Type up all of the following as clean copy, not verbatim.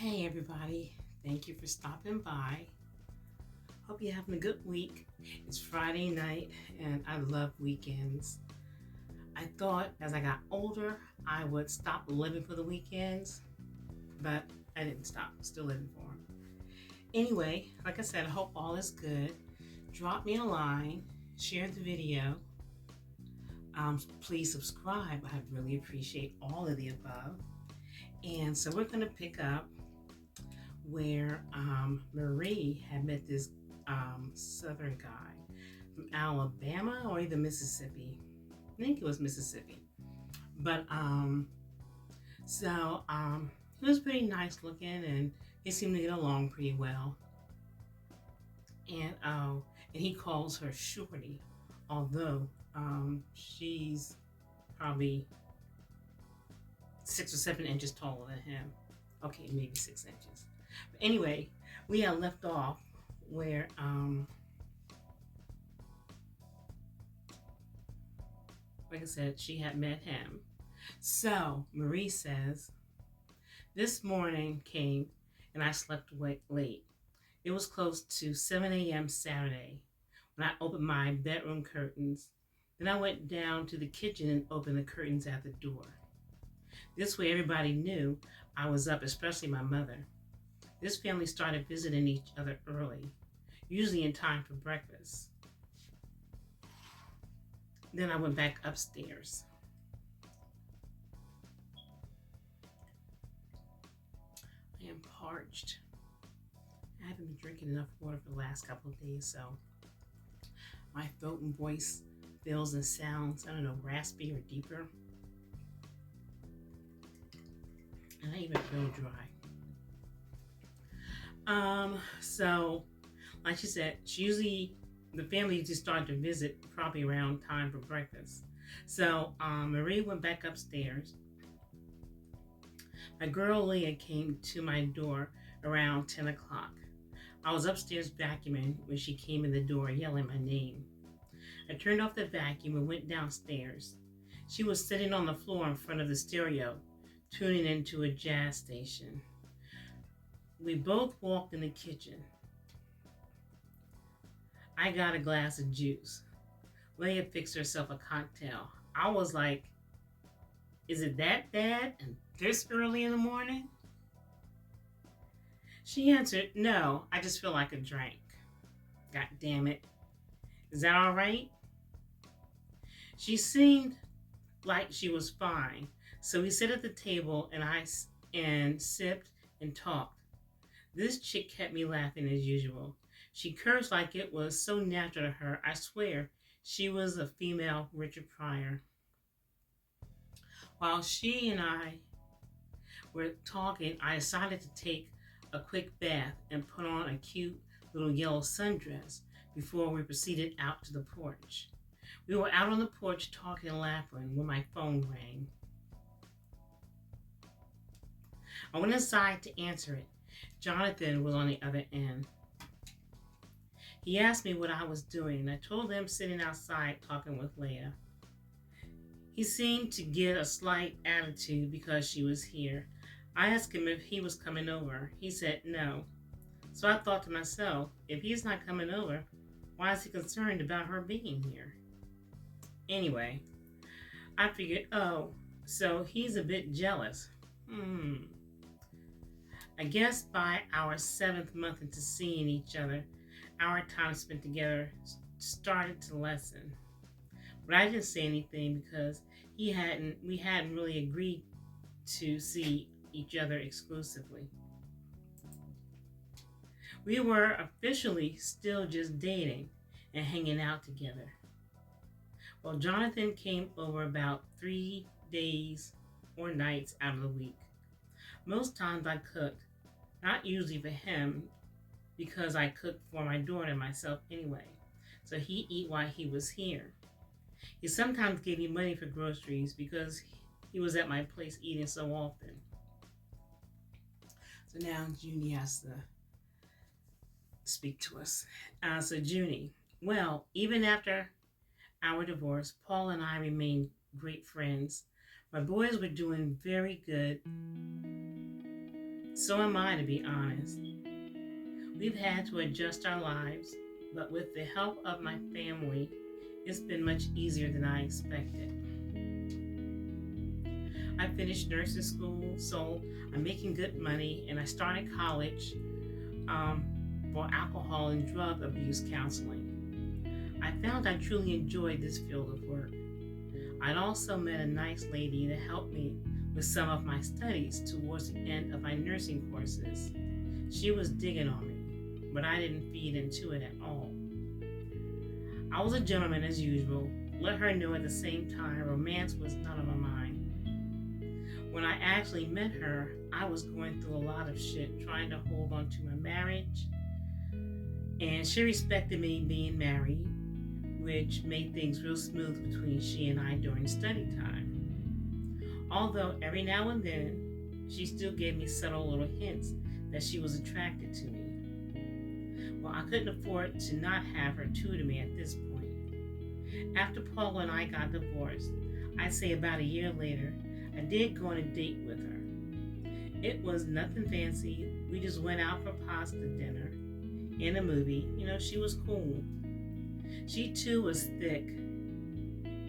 Hey everybody, thank you for stopping by. Hope you're having a good week. It's Friday night and I love weekends. I thought as I got older I would stop living for the weekends, but I didn't stop. I'm still living for them. Anyway, like I said, I hope all is good. Drop me a line, share the video. Please subscribe. I really appreciate all of the above. And so we're going to pick up where Marie had met this Southern guy from Alabama or either Mississippi. I think it was Mississippi. But he was pretty nice looking and they seemed to get along pretty well. And he calls her Shorty, although she's probably 6 or 7 inches taller than him. Okay, maybe 6 inches. But anyway, we had left off where like I said, she had met him. So Marie says, this morning came and I slept late. It was close to 7 a.m. Saturday when I opened my bedroom curtains. Then I went down to the kitchen and opened the curtains at the door. This way everybody knew I was up, especially my mother. This family started visiting each other early, usually in time for breakfast. Then I went back upstairs. I am parched. I haven't been drinking enough water for the last couple of days, so my throat and voice feels and sounds, I don't know, raspy or deeper. And I even feel dry. So, like she said, the family just started to visit probably around time for breakfast. So, Marie went back upstairs. My girl Leah came to my door around 10 o'clock. I was upstairs vacuuming when she came in the door yelling my name. I turned off the vacuum and went downstairs. She was sitting on the floor in front of the stereo, tuning into a jazz station. We both walked in the kitchen. I got a glass of juice. Leah fixed herself a cocktail. I was like, is it that bad and this early in the morning? She answered, no, I just feel like a drink. God damn it. Is that all right? She seemed like she was fine. So we sat at the table and sipped and talked. This chick kept me laughing as usual. She cursed like it was so natural to her. I swear she was a female Richard Pryor. While she and I were talking, I decided to take a quick bath and put on a cute little yellow sundress before we proceeded out to the porch. We were out on the porch talking and laughing when my phone rang. I went inside to answer it. Jonathan was on the other end. He asked me what I was doing, and I told him sitting outside talking with Leah. He seemed to get a slight attitude because she was here. I asked him if he was coming over. He said no. So I thought to myself, if he's not coming over, why is he concerned about her being here? Anyway, I figured, oh, so he's a bit jealous. I guess by our 7th month into seeing each other, our time spent together started to lessen. But I didn't say anything because we hadn't really agreed to see each other exclusively. We were officially still just dating and hanging out together. Well, Jonathan came over about 3 days or nights out of the week. Most times I cooked, not usually for him because I cooked for my daughter and myself anyway, so he'd eat while he was here. He sometimes gave me money for groceries because he was at my place eating so often. So now Junie has to speak to us. So Junie, well, even after our divorce, Paul and I remained great friends. My boys were doing very good So am I, to be honest. We've had to adjust our lives, but with the help of my family, it's been much easier than I expected. I finished nursing school, so I'm making good money, and I started college for alcohol and drug abuse counseling. I found I truly enjoyed this field of work. I'd also met a nice lady that helped me with some of my studies towards the end of my nursing courses. She was digging on me, but I didn't feed into it at all. I was a gentleman as usual, let her know at the same time romance was none of my mind. When I actually met her, I was going through a lot of shit trying to hold on to my marriage, and she respected me being married, which made things real smooth between she and I during study time. Although every now and then, she still gave me subtle little hints that she was attracted to me. Well, I couldn't afford to not have her tutor me at this point. After Paula and I got divorced, I'd say about a year later, I did go on a date with her. It was nothing fancy. We just went out for pasta dinner and a movie. She was cool. She too was thick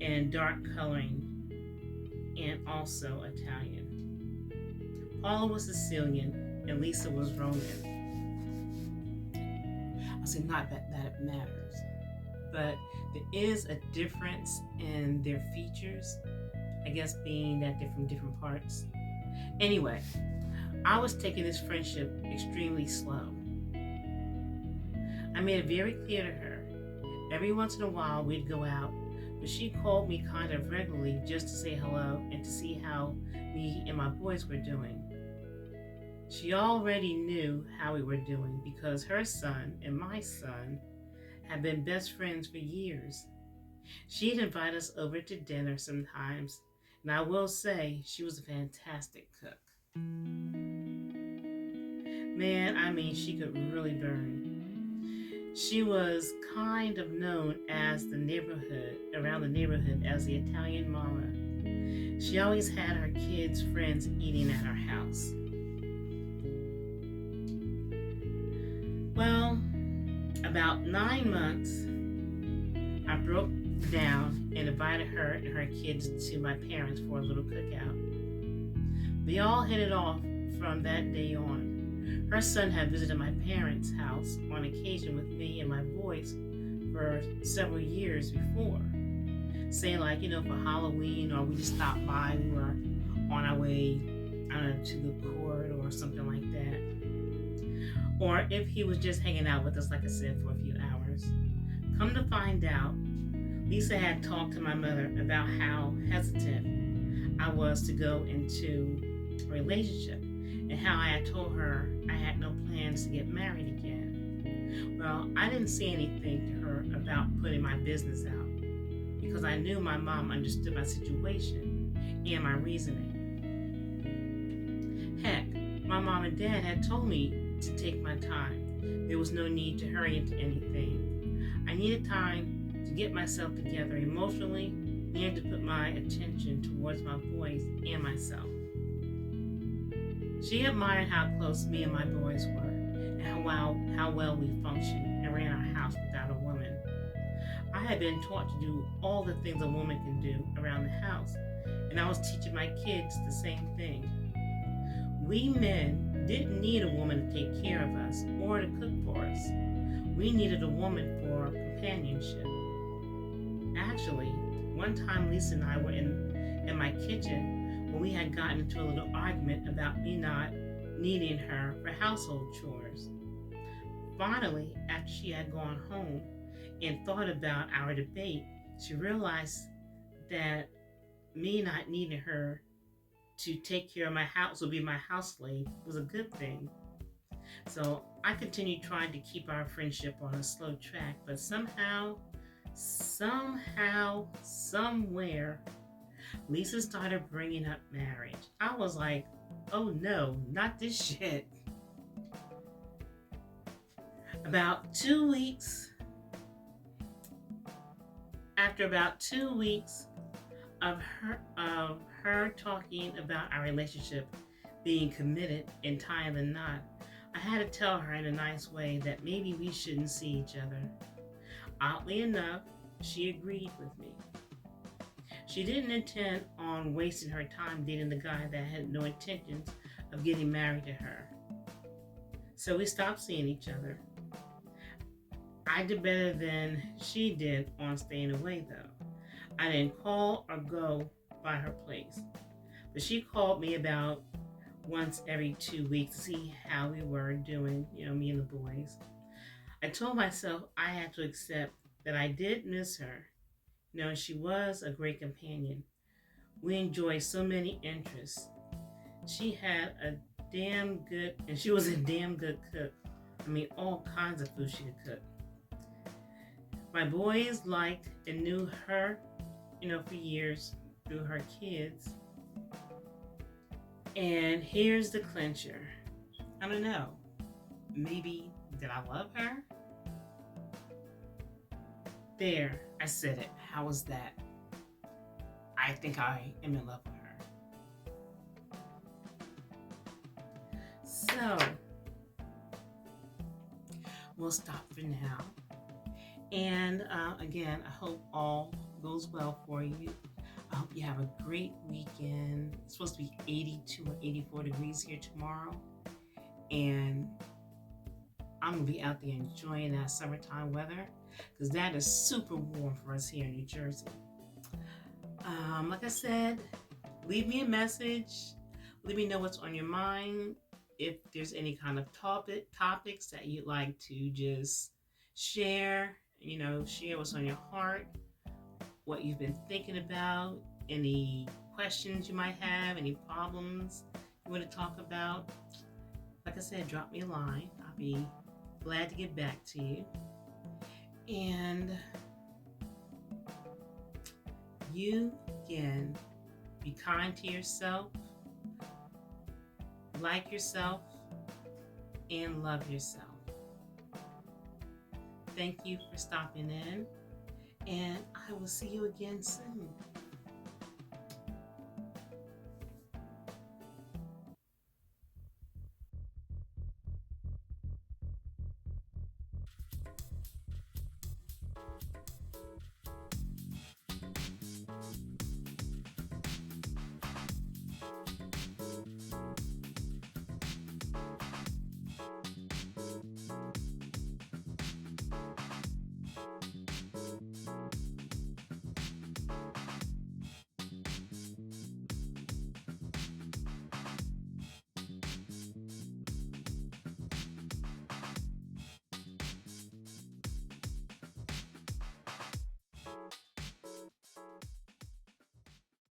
and dark coloring and also Italian. Paula was Sicilian and Lisa was Roman. I'll say not that it matters, but there is a difference in their features, I guess being that they're from different parts. Anyway, I was taking this friendship extremely slow. I made it very clear to her. Every once in a while we'd go out, but she called me kind of regularly just to say hello and to see how me and my boys were doing. She already knew how we were doing because her son and my son had been best friends for years. She'd invite us over to dinner sometimes, and I will say she was a fantastic cook. Man, she could really burn. She was kind of known as around the neighborhood as the Italian mama. She always had her kids' friends eating at her house. Well, about 9 months, I broke down and invited her and her kids to my parents for a little cookout. We all hit it off from that day on. Her son had visited my parents' house on occasion with me and my boys for several years before. Say for Halloween, or we just stopped by, we were on our way, to the court or something like that. Or if he was just hanging out with us, like I said, for a few hours. Come to find out, Lisa had talked to my mother about how hesitant I was to go into a relationship, and how I had told her I had no plans to get married again. Well, I didn't say anything to her about putting my business out because I knew my mom understood my situation and my reasoning. Heck, my mom and dad had told me to take my time. There was no need to hurry into anything. I needed time to get myself together emotionally and to put my attention towards my boys and myself. She admired how close me and my boys were and how well we functioned and ran our house without a woman. I had been taught to do all the things a woman can do around the house, and I was teaching my kids the same thing. We men didn't need a woman to take care of us or to cook for us. We needed a woman for companionship. Actually, one time Lisa and I were in my kitchen when we had gotten into a little argument about me not needing her for household chores. Finally, after she had gone home and thought about our debate, she realized that me not needing her to take care of my house or be my house slave was a good thing. So I continued trying to keep our friendship on a slow track, but somehow, somewhere, Lisa started bringing up marriage. I was like, oh no, not this shit. After about 2 weeks of her talking about our relationship, being committed and tying the knot, I had to tell her in a nice way that maybe we shouldn't see each other. Oddly enough, she agreed with me. She didn't intend on wasting her time dating the guy that had no intentions of getting married to her. So we stopped seeing each other. I did better than she did on staying away though. I didn't call or go by her place. But she called me about once every 2 weeks to see how we were doing, me and the boys. I told myself I had to accept that I did miss her. She was a great companion. We enjoyed so many interests. She had a damn good, and she was a damn good cook. All kinds of food she could cook. My boys liked and knew her, for years through her kids. And here's the clincher. I don't know. Maybe did I love her? There, I said it. How was that? I think I am in love with her. So, we'll stop for now. And again, I hope all goes well for you. I hope you have a great weekend. It's supposed to be 82 or 84 degrees here tomorrow. And I'm going to be out there enjoying that summertime weather because that is super warm for us here in New Jersey. Like I said, leave me a message. Let me know what's on your mind. If there's any kind of topics that you'd like to just share, share what's on your heart, what you've been thinking about, any questions you might have, any problems you want to talk about. Like I said, drop me a line. I'll be glad to get back to you. And you, again, be kind to yourself, like yourself, and love yourself. Thank you for stopping in, and I will see you again soon.